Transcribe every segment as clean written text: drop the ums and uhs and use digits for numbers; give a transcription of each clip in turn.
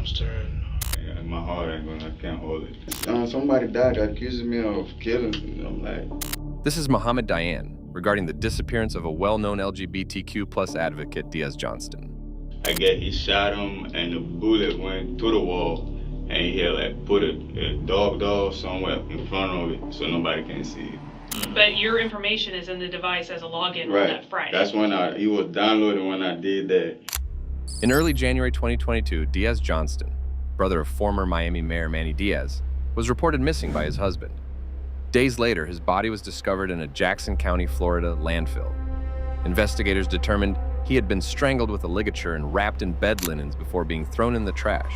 dumpster. And yeah, my heart ain't gonna, I can't hold it. Somebody died accusing me of killing, I'm like. This is Diane regarding the disappearance of a well-known LGBTQ plus advocate, Diaz Johnston. I guess he shot him and the bullet went through the wall and he had like put a dog somewhere in front of it so nobody can see it. But your information is in the device as a login Right. on that Friday. That's when he was downloading when I did that. In early January 2022, Diaz Johnston, brother of former Miami Mayor Manny Diaz, was reported missing by his husband. Days later, his body was discovered in a Jackson County, Florida landfill. Investigators determined he had been strangled with a ligature and wrapped in bed linens before being thrown in the trash.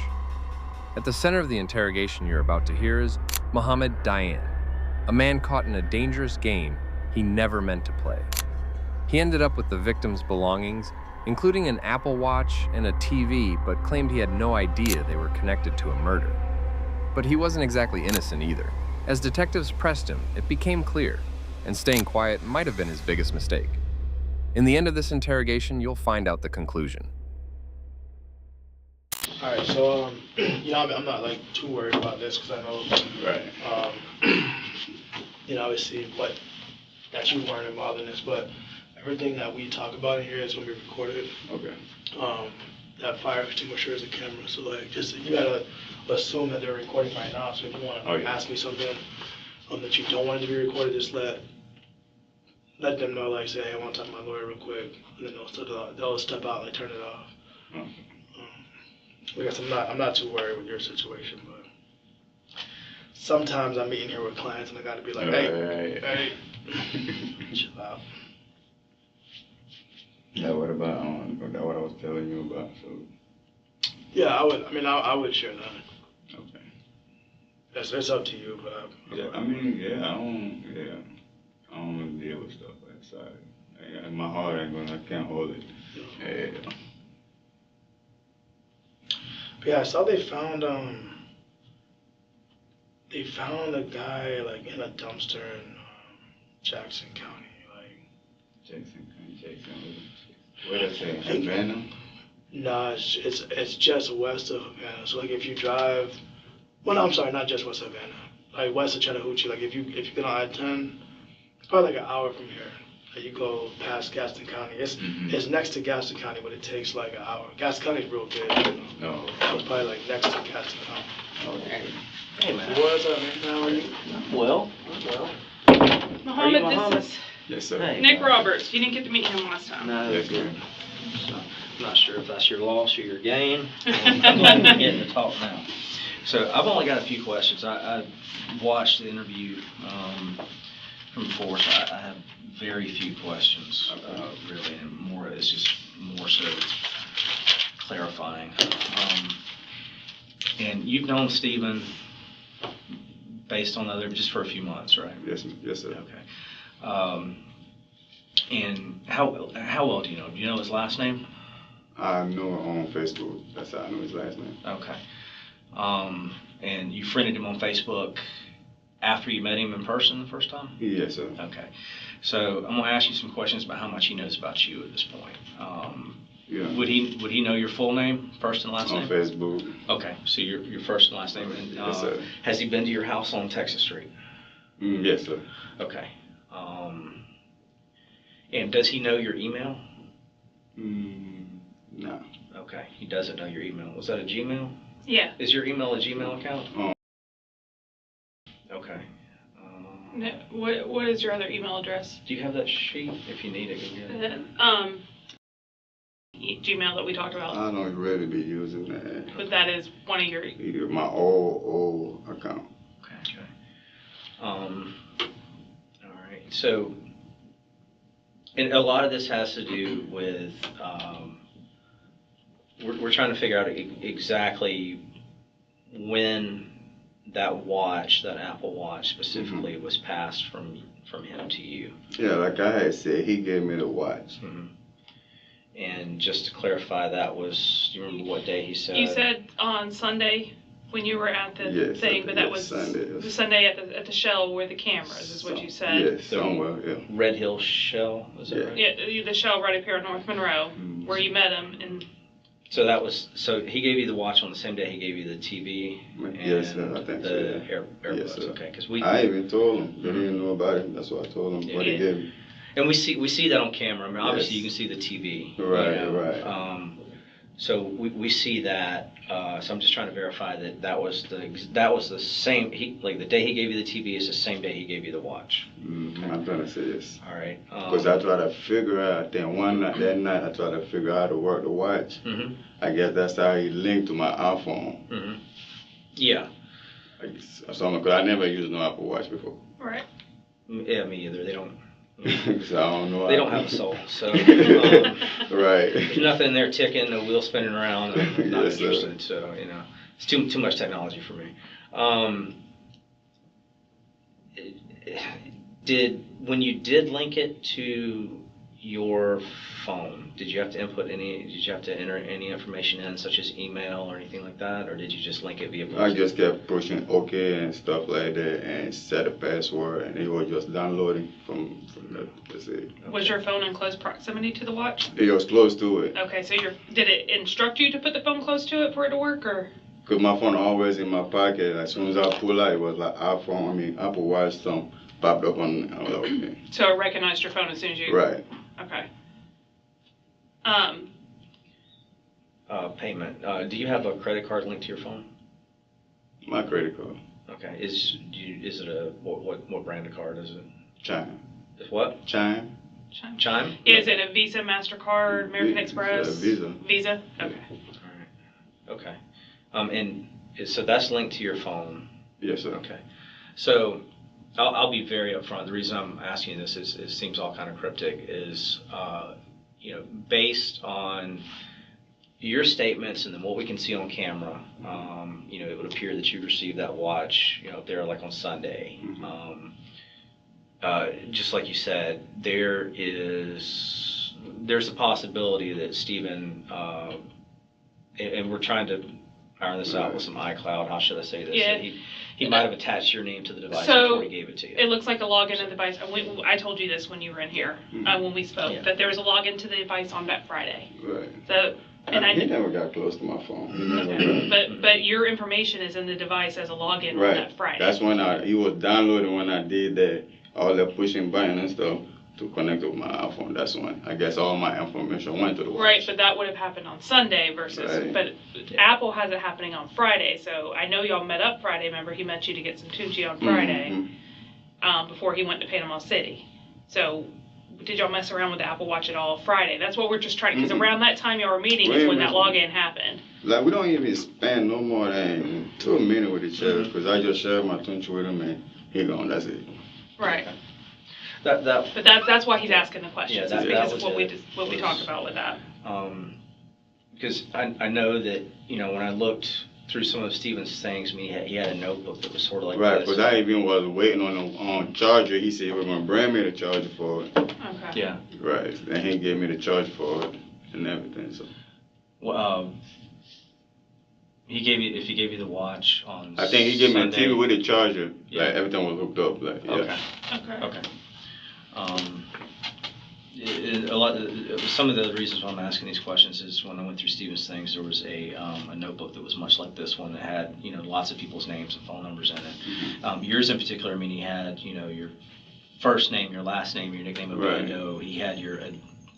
At the center of the interrogation you're about to hear is Diane, a man caught in a dangerous game he never meant to play. He ended up with the victim's belongings, including an Apple Watch and a TV, but claimed he had no idea they were connected to a murder. But he wasn't exactly innocent either. As detectives pressed him, it became clear, and staying quiet might have been his biggest mistake. In the end of this interrogation, you'll find out the conclusion. all right, so I'm not like too worried about this because I know, Right. Obviously that you weren't involved in this, but everything that we talk about in here is gonna be recorded. Okay. That fire extinguisher is a camera, so like just you gotta assume that they're recording right now. So if you want to ask me something that you don't want it to be recorded, just let them know, like say, hey, I want to talk to my lawyer real quick, and then they'll step out, like turn it off. Okay. I guess I'm not too worried with your situation, but sometimes I'm meeting here with clients and I gotta be like, hey, chill out. Yeah, what about what I was telling you about? So. Yeah, I would share that. Okay. It's up to you, but Yeah, I don't deal with stuff outside. My heart ain't gonna, I can't hold it. Yeah. But yeah, I saw they found a guy like in a dumpster in Jackson County, What did I say? Havana? Nah, it's just west of Havana. So like if you drive, well, no, I'm sorry, not just west of Havana. Like west of Chattahoochee. Like if you get on I-10, it's probably like an hour from here. Like you go past Gaston County. It's next to Gaston County, but it takes like an hour. Gaston County is real big. No. It's probably like next to Gaston County. Okay. Hey, man. What's up, man? How are you? Well. Muhammad, Muhammad? this is Yes, sir. Hey. Nick Roberts. You didn't get to meet him last time. No, Yes, good. ma'am. So, I'm not sure if that's your loss or your gain. I'm getting to talk now. So I've only got a few questions. I watched the interview from before, so I have very few questions, really, and it's just more so clarifying. And you've known Stephen based on just for a few months, right? Yes, sir. Okay. And how well do you know? Do you know his last name? I know him on Facebook. That's how I know his last name. Okay. And you friended him on Facebook after you met him in person the first time? Yes, sir. Okay. So I'm gonna ask you some questions about how much he knows about you at this point. Yeah. Would he know your full name, first and last on name? Facebook. Okay. So your first and last name. And, Yes, sir. Has he been to your house on Texas Street? Yes, sir. Okay. And does he know your email? No. Okay. He doesn't know your email. Was that a Gmail? Yeah. Is your email a Gmail account? Okay. What is your other email address? Do you have that sheet? If you need it, you can get it. Gmail that we talked about. I don't really be using that. But that is one of your. Either my old account. Okay. All right. So, and a lot of this has to do with we're trying to figure out exactly when that Apple Watch specifically, was passed from him to you. Yeah, like I had said, he gave me the watch. Mm-hmm. And just to clarify, that was, do you remember what day he said? You said on Sunday when you were at the thing, but that was Sunday at the Shell where the cameras is what you said. Yes, somewhere, yeah. Red Hill Shell, was it right? Yeah, the Shell right up here in North Monroe, where you met him, and So he gave you the watch on the same day he gave you the TV and yes, sir, I think the so, yeah. AirPods. Yes, sir. Okay, because I even told him. They didn't know about it. That's what I told him. What he gave me. And we see that on camera. I mean, obviously Yes. you can see the TV. Right, right. So we see that. So I'm just trying to verify that was the same. The day he gave you the TV is the same day he gave you the watch. Mm-hmm. I'm trying to say yes. All right. Because I tried to figure out. I think that night I tried to figure out how to work the watch. Mm-hmm. I guess that's how he linked to my iPhone. Mm-hmm. Yeah. Because I never used no Apple Watch before. Right. Yeah, me either. They don't. So I don't know. They don't have a soul. So right. There's nothing there ticking, no wheel spinning around. I'm not Yes, interested. So it's too much technology for me. When you did link it to your phone, did you have to enter any information in, such as email or anything like that, or did you just link it via post? I just kept pushing OK and stuff like that and set a password, and it was just downloading from that's it. Okay. Was your phone in close proximity to the watch? It was close to it. Okay, so did it instruct you to put the phone close to it for it to work, or? Because my phone always in my pocket. As soon as I pull out, it was like Apple Watch, some popped up on okay. So it recognized your phone as soon as you... Right. Okay. Payment. Do you have a credit card linked to your phone? My credit card. Okay. Is it what brand of card is it? Chime. It's what? Chime. Chime? Is it a Visa, MasterCard, American Express? Visa. Visa? Okay. All right. Okay. So that's linked to your phone. Yes, sir. Okay. So I'll be very upfront. The reason I'm asking this is it seems all kind of cryptic. Is based on your statements and then what we can see on camera, it would appear that you received that watch, there like on Sunday. Mm-hmm. Just like you said, there's a possibility that Stephen, and we're trying to iron this out with some iCloud. How should I say this? Yeah. He might have attached your name to the device So, before he gave it to you. It looks like a login to the device. I told you this when you were in here, when we spoke, that there was a login to the device on that Friday. Right. So, he never got close to my phone. He never got. But your information is in the device as a login on that Friday. That's when he was downloading when I did that, all that pushing button and stuff to connect with my iPhone. That's when I guess all my information went to the watch. Right, but that would have happened on Sunday versus, but Apple has it happening on Friday. So I know y'all met up Friday. Remember, he met you to get some Tunchi on Friday before he went to Panama City. So did y'all mess around with the Apple Watch at all Friday? That's what we're just trying to, because around that time y'all were meeting is when that login happened. Like, we don't even spend no more than 2 minutes with each other, because I just share my Tunchi with him and he gone, that's it. Right. But that's why he's asking the questions. Yeah, because of what we talked about with that. Because I know that when I looked through some of Stephen's things, I mean, he had a notebook that was sort of like right, this. because I even was waiting on charger. He said he was going to bring me the charger for it. Okay. Yeah. Right, and he gave me the charger for it and everything. So. Well, if he gave you the watch on I think he gave me a Sunday. TV with a charger. Yeah. Like everything was hooked up. Like yeah. Okay. Some of the reasons why I'm asking these questions is when I went through Stephen's things, there was a notebook that was much like this one that had lots of people's names and phone numbers in it. Yours in particular, I mean, he had your first name, your last name, your nickname of Brando. He had your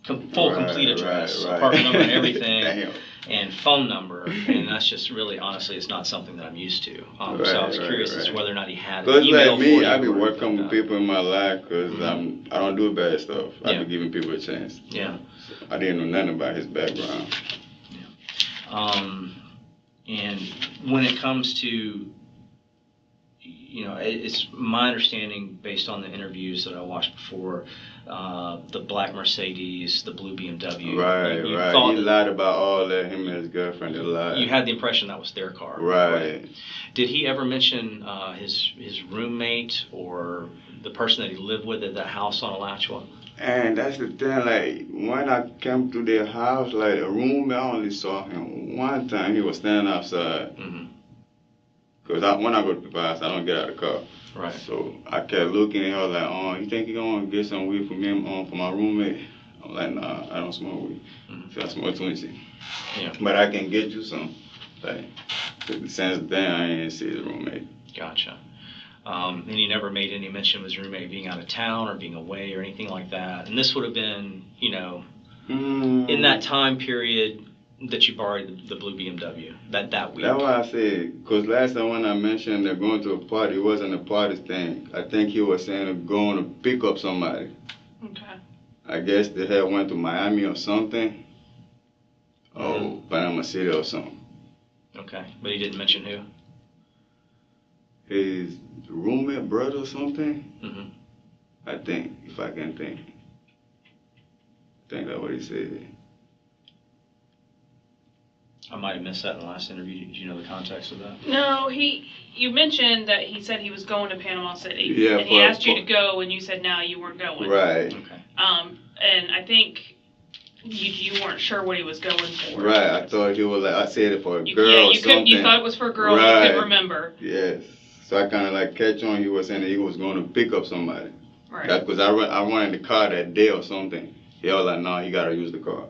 full complete address, apartment number, and everything, and phone number. And that's just really, honestly, it's not something that I'm used to. So I was curious as to whether or not he had an email like me, for you. I be working with people in my life because I don't do bad stuff. I be giving people a chance. Yeah. I didn't know nothing about his background. Yeah. And when it comes to, it's my understanding based on the interviews that I watched before, the black Mercedes, the blue BMW. Right. He lied about all that. Him and his girlfriend, they lied. You had the impression that was their car. Right. Did he ever mention his roommate or the person that he lived with at that house on Alachua? And that's the thing, like, when I came to their house, like, a room, I only saw him one time. He was standing outside. Because when I go to people's house, I don't get out of the car. Right. So I kept looking, and I was like, you think you're going to get some weed from him, from my roommate? I'm like, nah, I don't smoke weed. So I smoke 20. Yeah. But I can get you some. Like, since then, I ain't see his roommate. Gotcha. And he never made any mention of his roommate being out of town or being away or anything like that. And this would have been, you know, in that time period that you borrowed the blue BMW, that week. That's why I said, because last time when I mentioned they're going to a party, it wasn't a party thing. I think he was saying they're going to pick up somebody. Okay. I guess they had went to Miami or something. Oh, Panama City or something. Okay, but he didn't mention who? His roommate, brother or something? Mm-hmm. I think, if I can think. I think that's what he said. I might have missed that in the last interview. Did you know the context of that? No, you mentioned that he said he was going to Panama City. Yeah, and he asked you to go, and you said no, you weren't going. Right. Okay. And I think you weren't sure what he was going for. Right, I thought he was like, I said it for a girl yeah, or something. You thought it was for a girl, right. You couldn't remember. Yes. So I kind of like catch on, he was saying that he was going to pick up somebody. Right. Because I wanted the car that day or something. He was like, no, you got to use the car.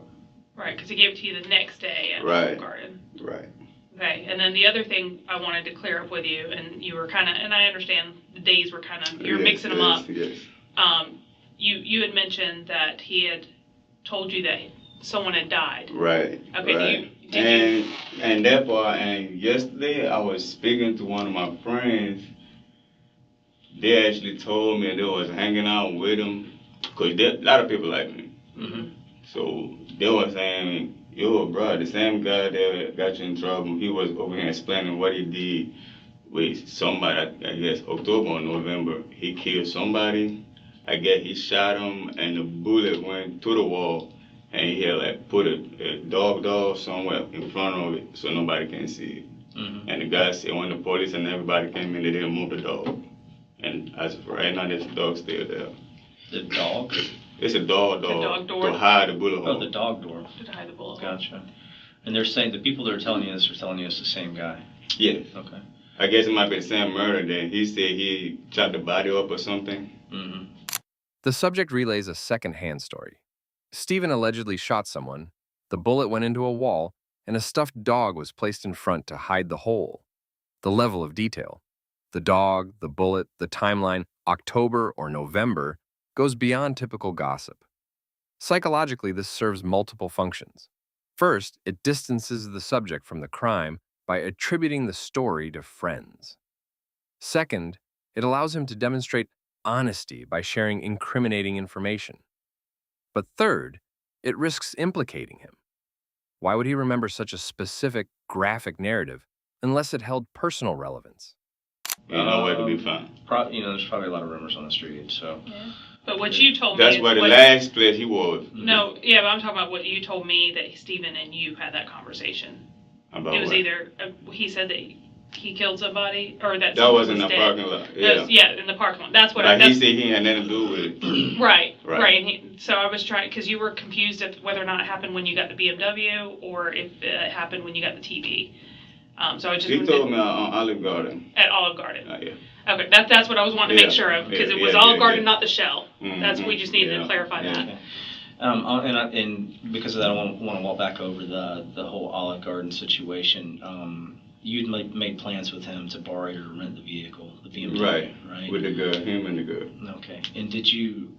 Right, because he gave it to you the next day at Right. Olive Garden. Right. Okay, and then the other thing I wanted to clear up with you, and you were kind of, and I understand the days were kind of, you were mixing them up. Yes. You had mentioned that he had told you that someone had died. Right. Okay, right. And that part, and yesterday I was speaking to one of my friends. They actually told me they was hanging out with him, because a lot of people like me. Mm-hmm. So they were saying, yo, bro, the same guy that got you in trouble, he was over here explaining what he did with somebody, I guess October or November. He killed somebody. I guess he shot him and the bullet went to the wall and he had like put a dog somewhere in front of it so nobody can see it. Mm-hmm. And the guy said when the police and everybody came in, they didn't move the dog. And as of right now, this dog's still there. The dog? It's a dog door? to hide the bullet hole. Oh, the dog door. To hide the bullet hole. Gotcha. And they're saying, the people that are telling you this are telling you it's the same guy? Yes. Okay. I guess it might be the same murder then. He said he chopped the body up or something. Mm-hmm. The subject relays a second-hand story. Stephen allegedly shot someone, the bullet went into a wall, and a stuffed dog was placed in front to hide the hole. The level of detail, the dog, the bullet, the timeline, October or November, goes beyond typical gossip. Psychologically, this serves multiple functions. First, it distances the subject from the crime by attributing the story to friends. Second, it allows him to demonstrate honesty by sharing incriminating information. But third, it risks implicating him. Why would he remember such a specific, graphic narrative unless it held personal relevance? Ain't nowhere to be found. There's probably a lot of rumors on the street, so. Yeah. But what you told me That's is where the what- last place he was. No, yeah, but I'm talking about what you told me that Stephen and you had that conversation. About It was what? either he said that he killed somebody or that That someone was in the dead. parking lot. That Yeah. was- yeah, in the parking lot. That's what Like I. he said he had nothing to do with it. Right. Right. And so I was trying because you were confused of whether or not it happened when you got the BMW or if it happened when you got the TV. So I just He wanted told me on Olive Garden. at Olive Garden. Yeah. Okay, that's what I was wanting to make Yeah. sure of because Yeah, it was yeah, Olive yeah, Garden, yeah. not the Shell. That's we just needed to Yeah. clarify Yeah. that. Okay. And because of that, I want to walk back over the whole Olive Garden situation. You'd made plans with him to borrow or rent the vehicle, the BMW, right? With the girl, him and the girl. Okay. And did you,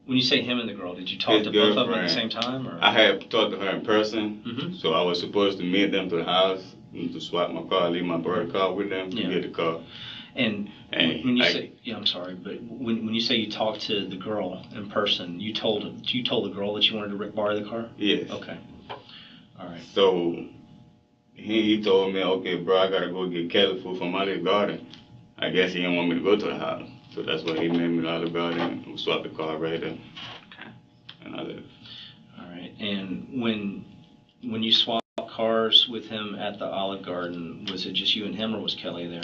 when you say him and the girl, did you talk His to both of them at the girlfriend. same time? Or? I had talked to her in person, Mhm. so I was supposed to meet them to the house and to swap my car, leave my brother's car with them to Yeah. get the car. And And when you I- say, I'm sorry, but when you say you talked to the girl in person, you told the girl that you wanted to borrow the car? Yes. Okay. All right. So he told me, okay, bro, I gotta go get Kelly food from Olive Garden. I guess he didn't want me to go to the house. So that's why he made me to Olive Garden and we swapped the car right there. Okay. And I left. All right. And when you swapped cars with him at the Olive Garden, was it just you and him, or was Kelly there?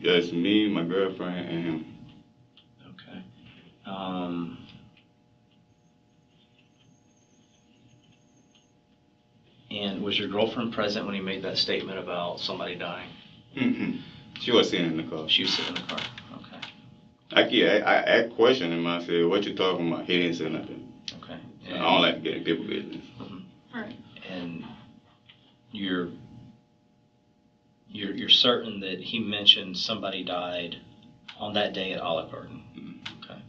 Just me, my girlfriend, and him. Okay. And was your girlfriend present when he made that statement about somebody dying? She was sitting in the car. She was sitting in the car. Okay. I questioned him. I said, what you talking about? He didn't say nothing. I don't like to get in people business. Right. And you're certain that he mentioned somebody died on that day at Olive Garden? Okay.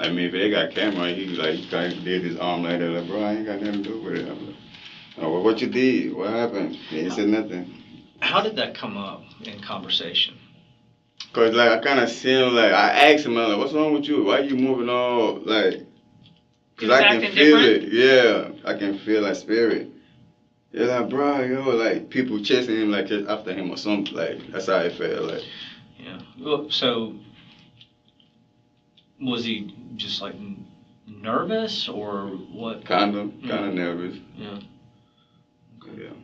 I mean, if they got camera, he kind of did his arm like that, like, bro, I ain't got nothing to do with it. I'm like, oh, well, what you did? What happened? He ain't said nothing. How did that come up in conversation? Cause like I kind of see him, like I asked him, I'm like, what's wrong with you? Why you moving all like? Cause I can feel it. Yeah, I can feel that spirit. Yeah, like bro, yo, like people chasing him, like just after him or something. Like that's how it felt. Like. Yeah. Well, so was he just like nervous or what? Kind of nervous. Yeah. Okay. Yeah.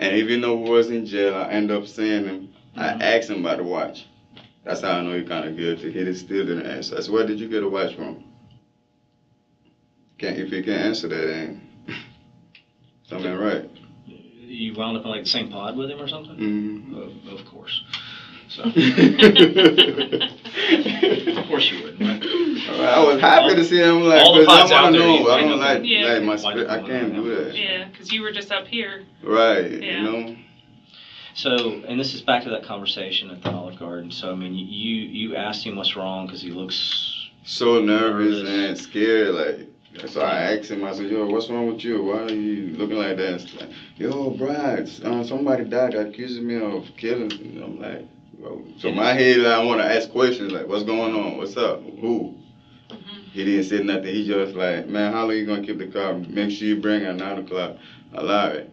And even though we was in jail, I ended up seeing him. I asked him about the watch. That's how I know he kind of guilty. He still didn't answer. I said, where did you get a watch from? If he can't answer that, then something right. You wound up in like the same pod with him or something? Mm-hmm. Of course. So. Of course you would, right? I was happy to see him. Like, all the pods out there. I don't like my Yeah. spirit. I can't do that. Yeah, because you were just up here. Right. Yeah. You know. So, and this is back to that conversation at the Olive Garden. So, I mean, you asked him what's wrong because he looks so nervous and scared. Like, so I asked him. I said, "Yo, what's wrong with you? Why are you looking like that?" It's like, "Yo, Brad, somebody died accusing me of killing." And I'm like, well, so my head, like, I want to ask questions like, "What's going on? What's up? Who?" He didn't say nothing. He just like, "Man, how long you gonna keep the car? Make sure you bring it at 9 o'clock. Allow it."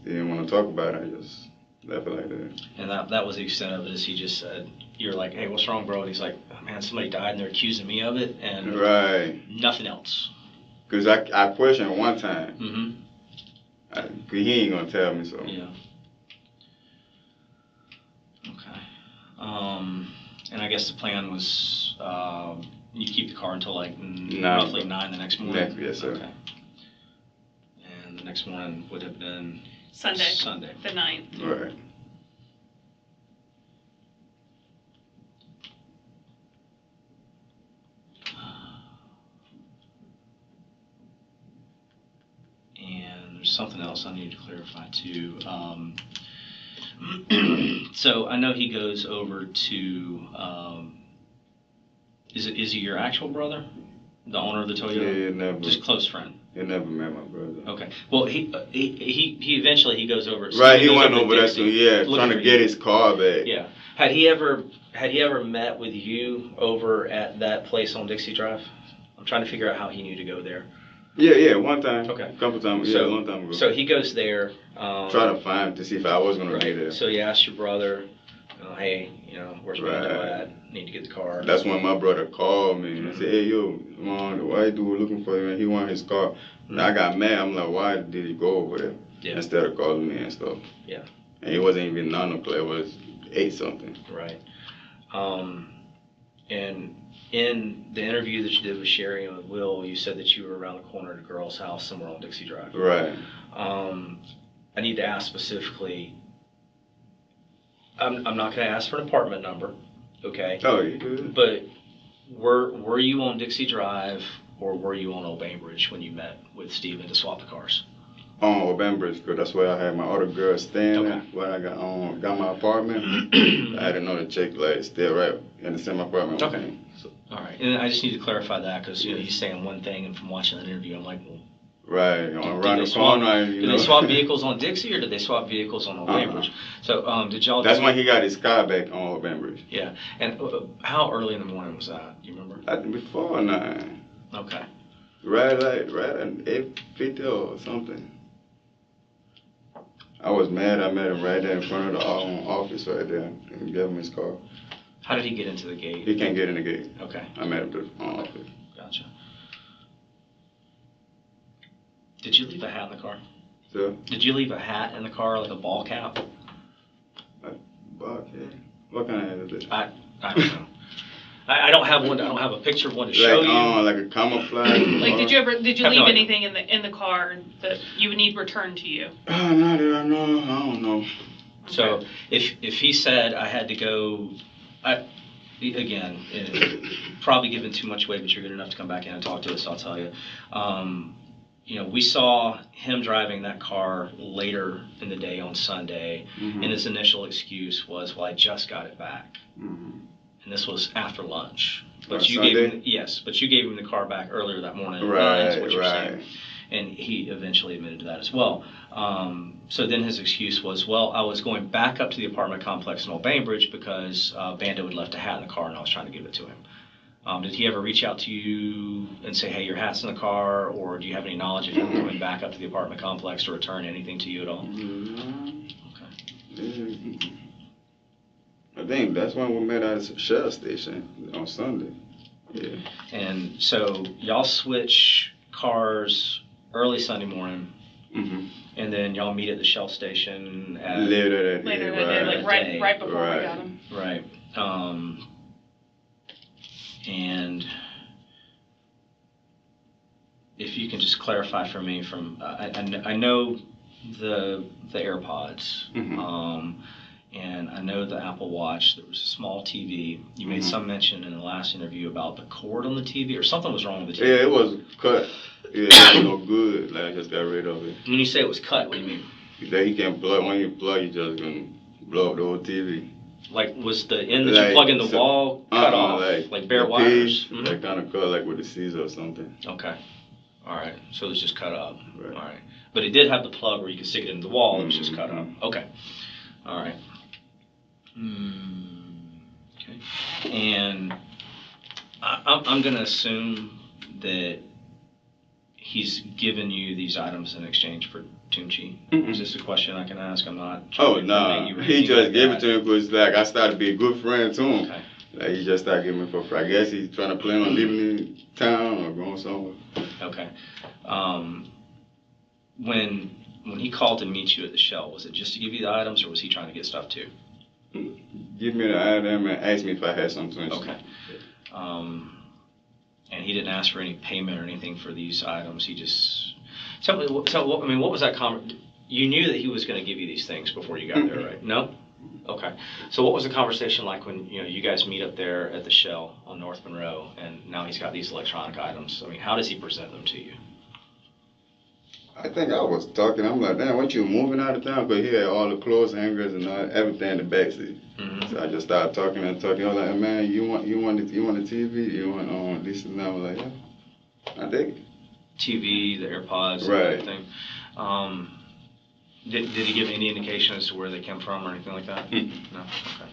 Didn't want to talk about it. I just left it like that. And that was the extent of it. Is he just said, "You're like, hey, what's wrong, bro?" And he's like, oh, "Man, somebody died and they're accusing me of it," and nothing else. Cause I questioned one time. Mm-hmm. He ain't gonna tell me so. Yeah. Okay. And I guess the plan was you keep the car until like roughly 9 the next morning. Yes, sir. Okay. And the next morning would have been Sunday. The 9th. Right. And there's something else I need to clarify too. So I know he goes over to. Is he your actual brother? The owner of the Toyota? Yeah, never. Just close friend. He never met my brother. Okay. Well, he eventually he goes over. Right, he went over there trying to get his car back. Yeah. Had he ever met with you over at that place on Dixie Drive? I'm trying to figure out how he knew to go there. Yeah, one time. Okay. A couple times. So, a long time ago. So he goes there. Try to find to see if I was gonna be there. So he asked your brother, hey, where's Brando at? Need to get the car. That's when my brother called me and said, hey, yo, the white dude looking for you and he wanted his car. And I got mad. I'm like, why did he go over there? Yeah. Instead of calling me and stuff. Yeah. And it wasn't even 9 o'clock. It was 8 something. Right. And in the interview that you did with Sherry and with Will, you said that you were around the corner at a girl's house somewhere on Dixie Drive. Right. I need to ask specifically. I'm not going to ask for an apartment number, okay? Oh, you good. But were you on Dixie Drive or were you on Old Bainbridge when you met with Steven to swap the cars? On Old Bainbridge, because that's where I had my other girl staying Okay. when I got my apartment. I had another chick like still right in the same apartment. Okay. So, all right. And I just need to clarify that because he's saying one thing, and from watching that interview, I'm like, well. Right, around the corner. Did they swap vehicles on Dixie or did they swap vehicles on Old Bainbridge? So did y'all? That's when he got his car back on Old Bainbridge. Yeah. And how early in the morning was that? Do you remember? I think before 9. Okay. Right at 8:50 or something. I was mad. I met him right there in front of the office right there and gave him his car. How did he get into the gate? He can't get in the gate. Okay. I met him to the office. Gotcha. Did you leave a hat in the car? So? Did you leave a hat in the car, like a ball cap? A ball cap? What kind of hat is it? I don't know. I don't have one. I don't have a picture of one to show you. Like a camouflage. Like, did you leave no anything in the car that you would need returned to you? Oh, not that I know. I don't know. So if he said I had to go, again, probably giving too much away, but you're good enough to come back in and talk to us, I'll tell you. We saw him driving that car later in the day on Sunday, and his initial excuse was, well, I just got it back. And this was after lunch. But you gave him, yes, but you gave him the car back earlier that morning. That's what you're saying. And he eventually admitted to that as well. So then his excuse was, well, I was going back up to the apartment complex in Old Bainbridge because Bando had left a hat in the car and I was trying to give it to him. Did he ever reach out to you and say, hey, your hat's in the car, or do you have any knowledge of him coming back up to the apartment complex to return anything to you at all? Okay. I think that's when we met at the Shell station on Sunday. Yeah. And so y'all switch cars early Sunday morning, and then y'all meet at the Shell station at later that day, like right before we got him. Right. And if you can just clarify for me, from I know the AirPods, and I know the Apple Watch. There was a small TV. You made some mention in the last interview about the cord on the TV, or something was wrong with the TV. Yeah, it was cut. Yeah, it was no good. Like, I just got rid of it. When you say it was cut, what do you mean? That you can't plug. When you plug, you just gonna blow up the whole TV. Like, was the end that you plug in the wall cut off? Like bare wires? That kind of cut, like with a scissor or something. Okay. All right. So it was just cut up. Right. All right. But it did have the plug where you could stick it into the wall. It was just cut up. Okay. All right. Okay. And I'm going to assume that he's given you these items in exchange for Tunchi. Is this a question I can ask? I'm not. Oh, no. He just gave it to me because, like, I started to be a good friend to him. Okay. Like, he just started giving me for free. I guess he's trying to plan on leaving in town or going somewhere. Okay. When he called to meet you at the Shell, was it just to give you the items, or was he trying to get stuff too? Give me the item and ask me if I had something. Okay. And he didn't ask for any payment or anything for these items. He just tell me. What was that you knew that he was going to give you these things before you got there, right? No. Okay. So what was the conversation like when you guys meet up there at the Shell on North Monroe, and now he's got these electronic items? I mean, how does he present them to you? I think I was talking. I'm like, damn, what you moving out of town? Because he had all the clothes hangers and everything in the backseat. So I just started talking. I was like, man, you want the TV? You want this and that? I was like, yeah, I dig it. TV, the AirPods, right. And everything. Did he give any indication as to where they came from or anything like that? No. Okay.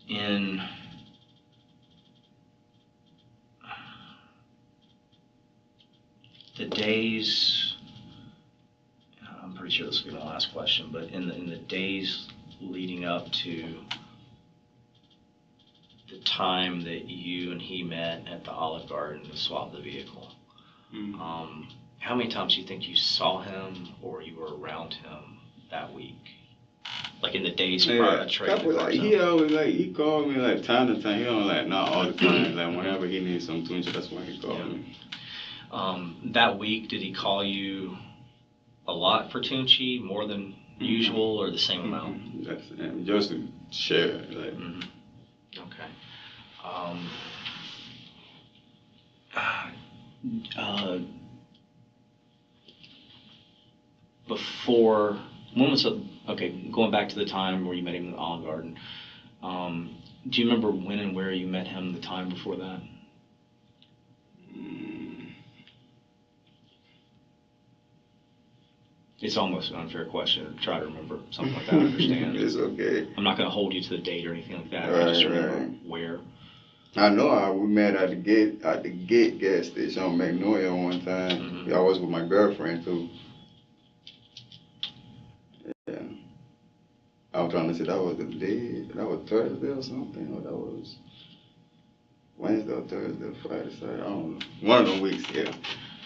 In the days, I'm pretty sure this will be my last question, but in the days leading up to the time that you and he met at the Olive Garden to swap the vehicle, how many times do you think you saw him or you were around him that week? Like in the days prior to trading the cars? He always he called me like time to time. He don't not all the time. Like whenever he needs some Tunchi, that's when he called me. That week, did he call you a lot for Tunchi, more than usual, or the same amount? That's just to share. Like. Okay. Before, when was it? Okay, going back to the time where you met him in the Olive Garden. Do you remember when and where you met him the time before that? It's almost an unfair question to try to remember something like that. I understand. It's okay. I'm not going to hold you to the date or anything like that. I just remember where. I know we met at the gate gas station on Magnolia one time. I was with my girlfriend too. Yeah. I was trying to say that was the day. That was Thursday or something, or that was Wednesday or Thursday or Friday, Saturday. I don't know. One of them weeks, yeah.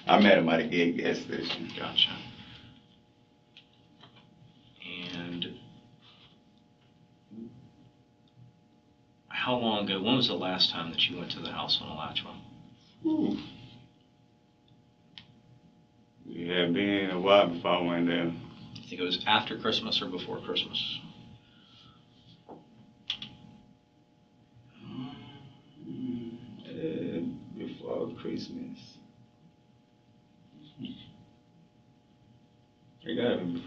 I met him at the gate gas station. Gotcha. And how long ago, when was the last time that you went to the house on Alachua? It had been a while before I went there. You think it was after Christmas or before Christmas? Before Christmas. It gotta be.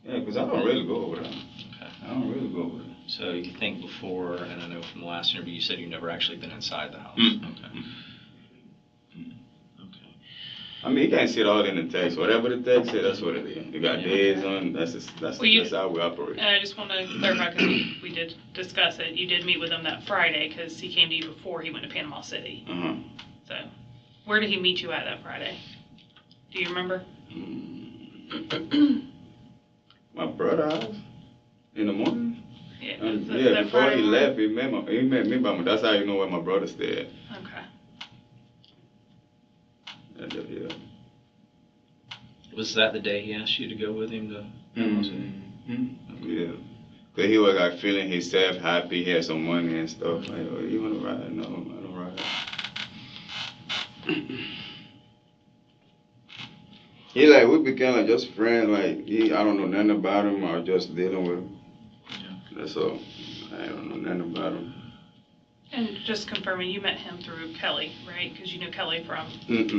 Yeah, because I don't really go over there. Okay. I don't really go over there. So you think before, and I know from the last interview you said you've never actually been inside the house. Mm. Okay. Okay. I mean, you can't see it all in the text. Whatever the text says, that's what it is. You got days on. That's how we operate. And I just want to clarify, because we did discuss it. You did meet with him that Friday, because he came to you before he went to Panama City. So, where did he meet you at that Friday? Do you remember? My brother's house in the morning. Yeah. Yeah, before he left, he met me by my. That's how you know where my brother stayed. Okay. Yeah. Was that the day he asked you to go with him to Panama City? Yeah. Because he was like feeling himself happy, he had some money and stuff. Like, oh, you want to ride? No, I don't ride. He like, we became like just friends. Like, I don't know nothing about him. I was just dealing with him. Yeah. That's all. I don't know nothing about him. And just confirming, you met him through Kelly, right? Because you knew Kelly from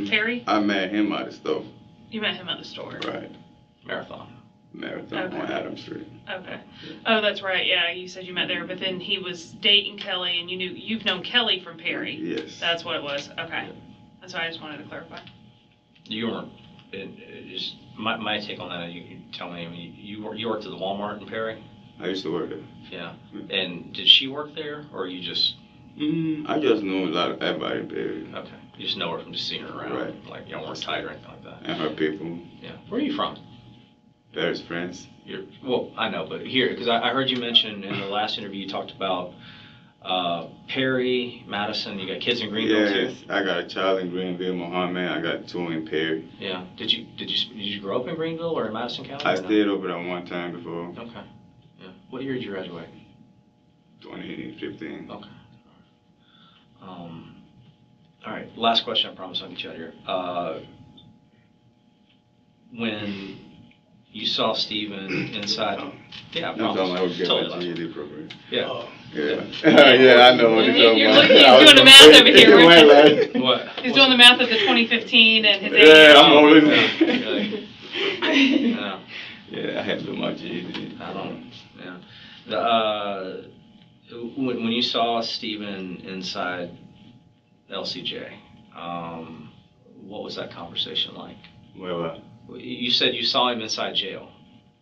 Terry? I met him at the store. You met him at the store? Right. Marathon On Adams Street. Okay. Oh, that's right. Yeah, you said you met there, but then he was dating Kelly, and you've known Kelly from Perry. Yes. That's what it was. Okay. That's why I just wanted to clarify. You weren't. Just my take on that. You tell me. I mean, you worked at the Walmart in Perry. I used to work there. Yeah. And did she work there, or you just? I just knew a lot of everybody in Perry. Okay. You just know her from just seeing her around. Right. Like you don't weren't tight or anything like that. And her people. Yeah. Where are you from? Paris, France. Well, I know, but here, because I heard you mention in the last interview you talked about Perry, Madison. You got kids in Greenville too. Yes, I got a child in Greenville, Mohammed. I got 2 in Perry. Yeah. Did you grow up in Greenville or in Madison County? I stayed over there one time before. Okay. Yeah. What year did you graduate? 2015. Okay. All right. Last question. I promise I'll get you out of here. When you saw Stephen inside, yeah, I promise. I was getting Totally my last GED program. Yeah. Yeah. Yeah, I know what you're talking about. He's doing the math over here. What? He's doing the math of the 2015 and his age. Yeah, I'm over there. Yeah. Yeah, I had to do my GED. I don't. Yeah. When you saw Stephen inside LCJ, what was that conversation like? Well, You said you saw him inside jail.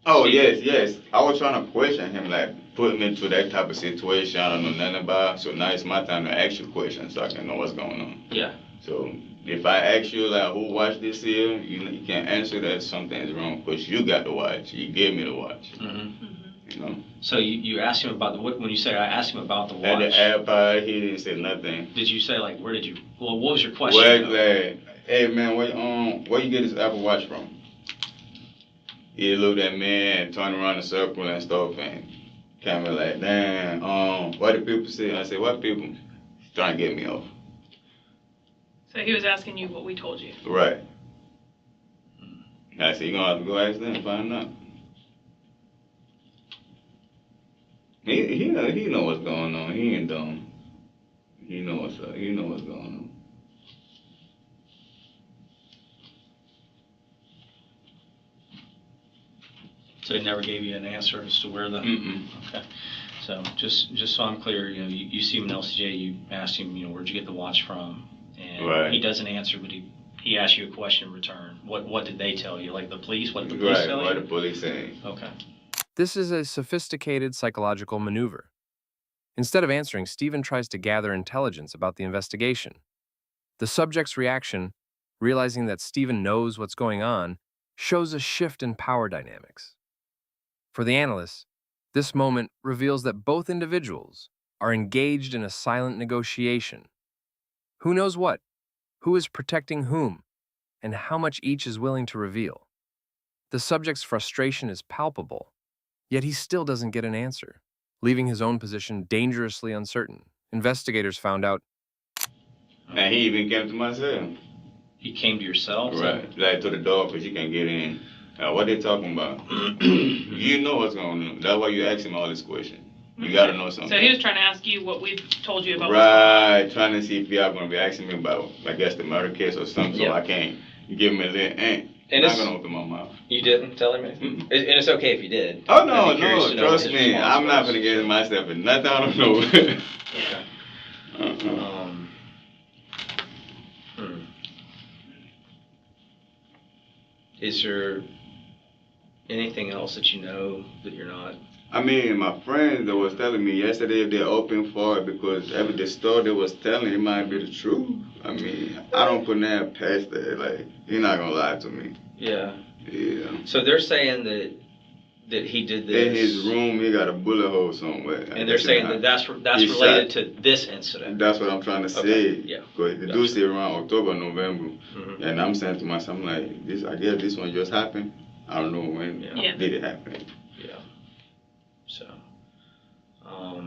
oh, Stephen. yes. I was trying to question him, like, put him into that type of situation I don't know nothing about. So now it's my time to ask you questions so I can know what's going on. Yeah. So if I ask you, like, who watched this here, you can't answer that something's wrong because you got to watch. You gave me the watch. You know? So you asked him about when you say I asked him about the watch. At the airport, he didn't say nothing. Did you say like what was your question? Well, like, hey man, where you get this Apple Watch from? He looked at me and turned around in a circle and stuff and kind of like, damn, what do people say? I said, what people? He's trying to get me off. So he was asking you what we told you. Right. I said, you're gonna have to go ask them and find out. He know what's going on. He ain't dumb. He know what's up. He know what's going on. So he never gave you an answer as to where the. Okay. So just so I'm clear, you see him in LCJ. You asked him, where'd you get the watch from? And right. He doesn't answer, but he asked you a question in return. What did they tell you? Like the police? What did the police tell you? Right. What the police saying? Okay. This is a sophisticated psychological maneuver. Instead of answering, Stephen tries to gather intelligence about the investigation. The subject's reaction, realizing that Stephen knows what's going on, shows a shift in power dynamics. For the analyst, this moment reveals that both individuals are engaged in a silent negotiation. Who knows what? Who is protecting whom? And how much each is willing to reveal. The subject's frustration is palpable, yet he still doesn't get an answer, leaving his own position dangerously uncertain. Investigators found out. And he even came to my cell. He came to your cell? Right, like to the door because you can't get in. What they talking about? You know what's going on. That's why you ask him all these questions. You gotta know something. So he was trying to ask you what we've told you about. Right, trying to see if y'all gonna be asking me about, I guess, the murder case or something, so I can't give him a little ain't. I'm not gonna open my mouth. You didn't tell him anything? And it's okay if you did. Oh, no, trust me. I'm not gonna get myself in nothing I don't know. Okay. Is there anything else that you know that you're not? I mean, my friends that was telling me yesterday if they're open for it because the story they was telling it might be the truth. I mean, I don't put that past that. Like, he's not gonna lie to me. Yeah. Yeah. So they're saying that he did this in his room. He got a bullet hole somewhere. And they're saying that that's related to this incident. That's what I'm trying to say. Okay. Yeah. Because the dude say around October, November, and I'm saying to myself, I'm like, this. I guess this one just happened. I don't know when did it happen. Yeah. So. All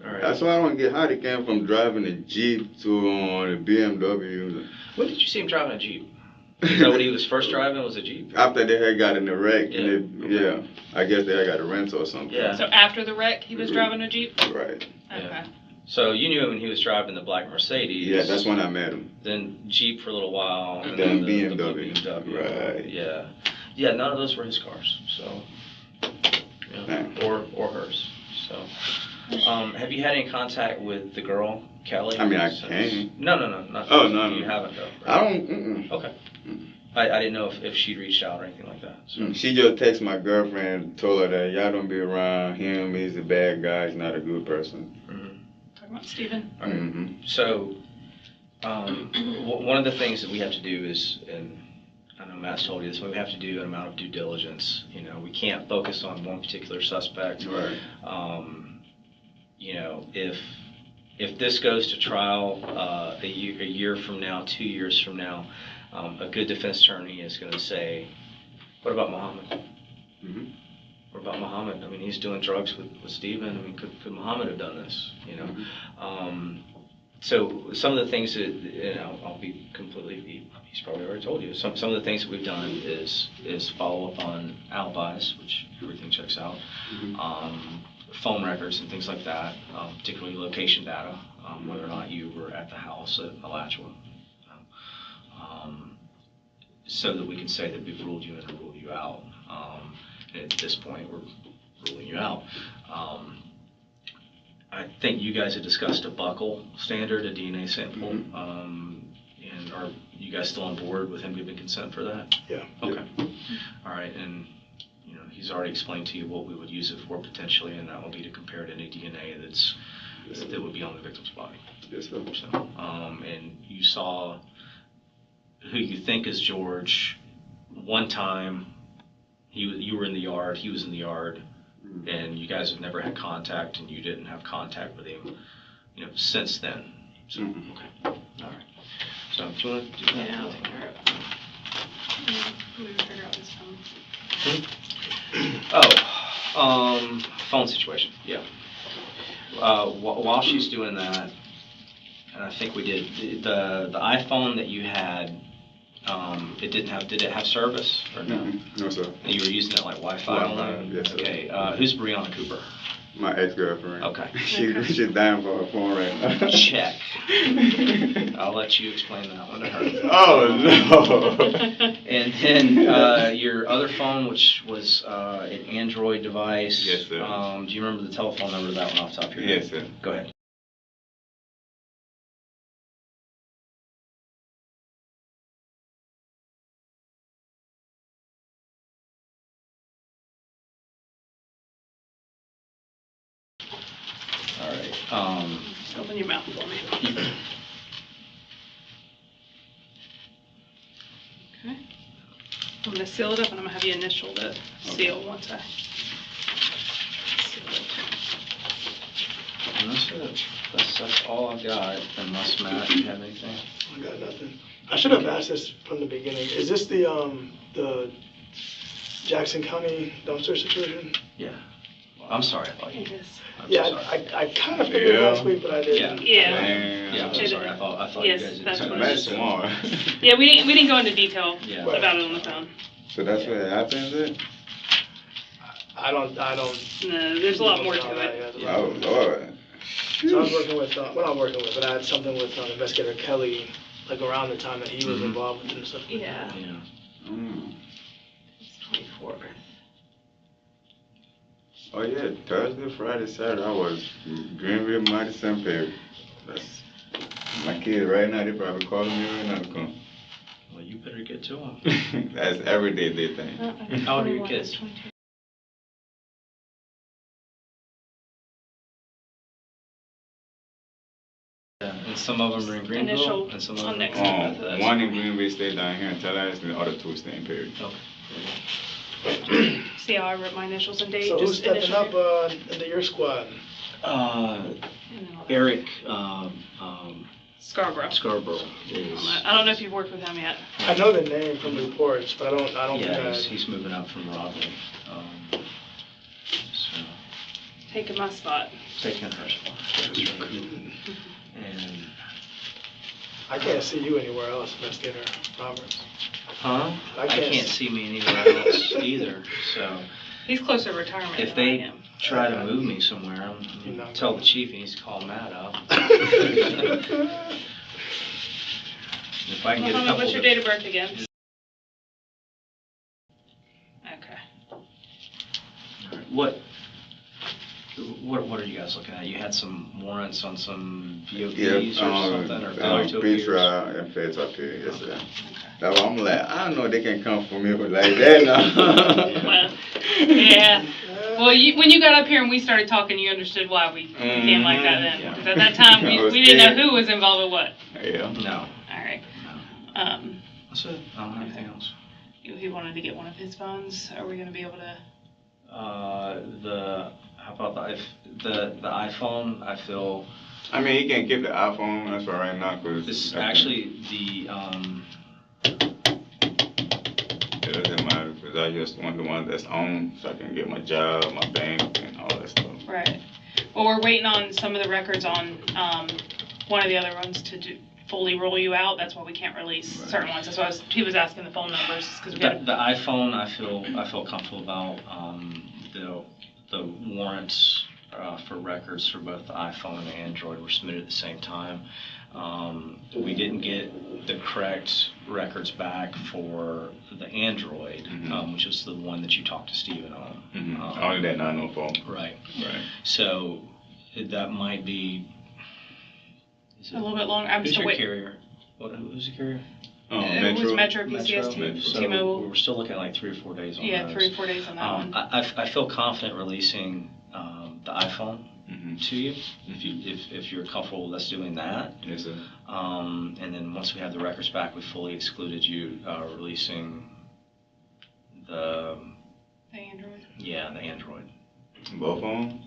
right. That's why I don't get how they came from driving a Jeep to the BMW. When did you see him driving a Jeep? Is that when he was first driving? Was a Jeep? After they had got in the wreck, Yeah. And I guess they had got a rental or something. Yeah. So after the wreck, he was driving a Jeep? Right. Okay. Yeah. So you knew him when he was driving the black Mercedes. Yeah, that's when I met him. Then Jeep for a little while. And Then the BMW. blue BMW. Right. Yeah. Yeah, none of those were his cars. So. Yeah. Or hers. So. Have you had any contact with the girl, Kelly? I mean, I can. No, not. Oh, no. You haven't, though. Right? I don't. Okay. I didn't know if she'd reached out or anything like that. So. She just texted my girlfriend, told her that y'all don't be around him. He's a bad guy. He's not a good person. Talking about Stephen. All right. So, one of the things that we have to do is, and I know Matt's told you this, we have to do an amount of due diligence. You know, we can't focus on one particular suspect. Right. You know, if this goes to trial a year from now, 2 years from now, a good defense attorney is going to say, what about Muhammad? What about Muhammad? I mean, he's doing drugs with Stephen. I mean, could Muhammad have done this? You know? So some of the things that, you know, I'll be completely, he's probably already told you, some of the things that we've done is follow up on alibis, which everything checks out. Phone records and things like that, particularly location data, whether or not you were at the house at Alachua, so that we can say that we've ruled you in and ruled you out. And at this point, we're ruling you out. I think you guys had discussed a buckle standard, a DNA sample, and are you guys still on board with him giving consent for that? Yeah. Okay. All right, and you know, he's already explained to you what we would use it for potentially, and that will be to compare to any DNA that would be on the victim's body. Yes, sir. So, and you saw who you think is George one time. You were in the yard, he was in the yard, and you guys have never had contact, and you didn't have contact with him, you know, since then. So, okay. All right. So, do you want to do that? Yeah, I'll take care of it. Let me figure out this phone. Phone situation. Yeah. While she's doing that, and I think we did the iPhone that you had. Did it have service or no? No, sir. And you were using it like Wi-Fi only? Yes, sir. Okay. Who's Brianna Cooper? My ex-girlfriend. Okay. She's dying for her phone right now. Check. I'll let you explain that one to her. Oh, no. And then your other phone, which was an Android device. Yes, sir. Do you remember the telephone number of that one off the top of your head? Yes, sir. Go ahead. All right. Open your mouth for me. Okay. I'm going to seal it up, and I'm going to have you initial the seal once I seal it. And that's it. That's all I've got. Unless, Matt, you have anything? I got nothing. I should have asked this from the beginning. Is this the Jackson County dumpster situation? Yeah. I'm sorry, I thought you. I'm Yeah, so sorry. I kind of figured Yeah. last week, but I didn't. Yeah. Yeah, I'm so sorry. I thought Yes, you guys did. that's something. what it That's is. small. Yeah, we didn't go into detail Yeah. about it on the phone. So that's what happens then? I don't. No, there's a lot more to it. Yeah. Oh, Lord. So I was working with, well, not working with, but I had something with Investigator Kelly, like around the time that he was involved with it and stuff. Yeah. Yeah. Mm. It's 24. Oh yeah, Thursday, Friday, Saturday, I was Greenville, Madison, Perry. That's my kids right now, they probably calling me right now to come. Well, you better get to them. That's every day they think. How old are your kids? Yeah, and some of them are in Greenville, Initial and some of on them next are month. One in Greenville stay down here in Tallahassee, and the other two stay in Perry. Okay. See how I wrote my initials and date? So who's just stepping initial. up into your squad? Eric Scarborough. Scarborough is. I don't know if you've worked with him yet. I know the name from reports, but I don't Yeah, think he's moving up from Rodney. So Taking my spot. taking her spot. That's right. And I can't see you anywhere else, Investigator Roberts. huh? I I can't can't see me anywhere else either. So He's closer to retirement if than I they am. try to move me somewhere, You're not tell gonna. the chief he needs to call Matt up. If I can get a couple What's your of date of birth again? Okay. What are you guys looking at? You had some warrants on some VOPs or something, or failure to appear? Trial and failure to appear, yes sir. That's why I'm like, I don't know they can come for me but like that now. Well, yeah. Well, when you got up here and we started talking, you understood why we became like that then. Yeah. Because at that time, I was we didn't know scared. who was involved with what. Yeah. No. All right. No. That's it. I don't have anything else. He wanted to get one of his phones. Are we going to be able to? How about the iPhone? I feel I mean, he can keep the iPhone, that's for right now, because this actually it doesn't matter, because I just want the one that's on, so I can get my job, my bank, and all that stuff. Right. Well, we're waiting on some of the records on one of the other ones to fully roll you out. That's why we can't release certain ones. That's why he was asking the phone numbers because we got the iPhone. I feel comfortable about the warrants for records for both the iPhone and Android were submitted at the same time. We didn't get the correct records back for the Android, which was the one that you talked to Steven on. Only that 904. Right. Right. So that might be. a little bit longer. I'm Who's still your waiting. carrier? Who's the carrier? It was Metro, PCS, So T-Mobile. we're still looking at like 3 or 4 days on Yeah, those. 3 or 4 days on that one. I feel confident releasing the iPhone to you if you're comfortable with us doing that. Yes, sir. And then once we have the records back, we fully excluded you releasing the Android. Yeah, the Android. Both of them?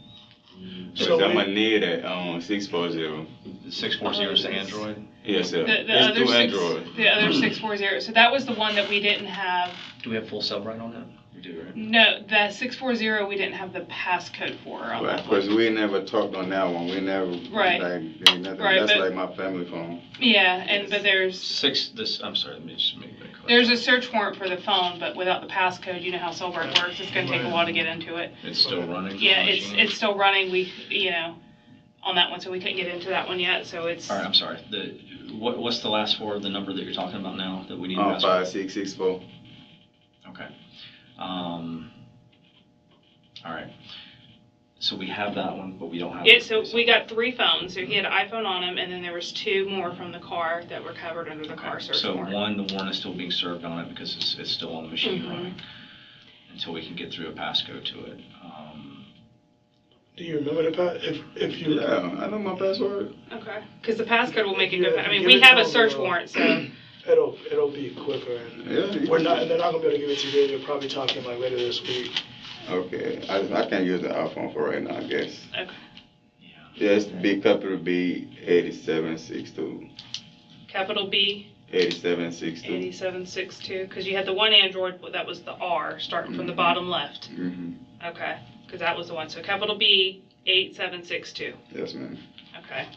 So So I'm we- gonna need it 640. The 640 is the Android. Yes, sir. The It's other two six, Android. the other 640. So that was the one that we didn't have. Do we have full cell right on that? We do, right? No, the 640 we didn't have the passcode for on Right, that one. because we never talked on that one. We never Right. like did nothing. Right, That's but- like my family phone. Yeah, but I'm sorry, let me just make that clear. there's a search warrant for the phone, but without the passcode, you know how Cellwork works. It's going to take a while to get into it. It's still running? Yeah, on the machine? it's still running. We on that one, so we couldn't get into that one yet. So it's. All right, I'm sorry. What's the last four of the number that you're talking about now that we need to ask for? 5664. Okay. All right. So we have that one, but we don't have. Yeah, so we got 3 phones. So he had an iPhone on him, and then there was 2 more from the car that were covered under the car search So warrant. one, the warrant is still being served on it because it's still on the machine Mhm. running until we can get through a passcode to it. Do you remember the if you? Yeah, I know my password. Okay. Because the passcode will make it Yeah, good. I mean, give we it have to a search them, warrant, so. It'll be quicker. And Yeah. they're not gonna be able to give it to you. They're probably talking like later this week. Okay, I can use the iPhone for right now, I guess. Okay. Yeah, it's capital B 8762. Capital B 8762. 8762. Because you had the one Android that was the R starting from the bottom left. Mm-hmm. Okay. Because that was the one. So capital B 8762. Yes, ma'am. Okay.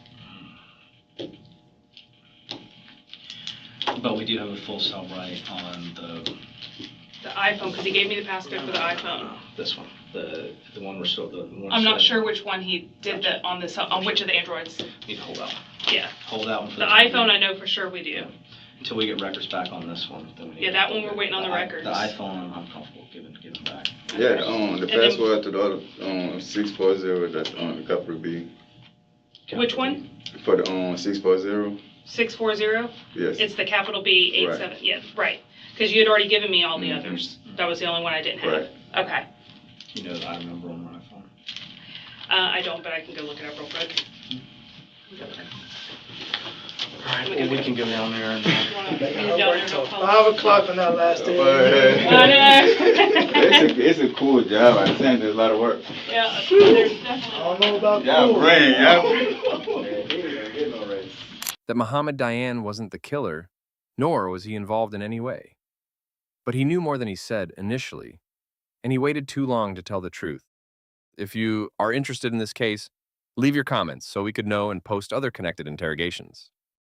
But we do have a full cell right on The iPhone, because he gave me the passcode for the iPhone. this one, the one we're still, the one. I'm not sure which one he did on which of the Androids. Need to hold that one. Yeah. Hold that one for The iPhone, I know for sure we do. Until we get records back on this one. Then we need Yeah, to- that one we're waiting on the records. The iPhone, I'm comfortable giving back. Yeah, the then- password to the other 640, that's on the capital B. Which one? For the 640, 640? yes. It's the capital B 87. Yeah, right. Because you had already given me all the Mhm. others. That was the only one I didn't have. Right. Do Okay. you know the item number on my iPhone? I don't, but I can go look it up real quick. Alright, well, we can go down there and. I'll wait till 5 o'clock on that last day. I know. It's a cool job. I understand there's a lot of work. Yeah, there's I definitely. don't know about Yeah, cool. brain, yeah. That Muhammad Diane wasn't the killer, nor was he involved in any way. But he knew more than he said initially, and he waited too long to tell the truth. If you are interested in this case, leave your comments so we could know and post other connected interrogations.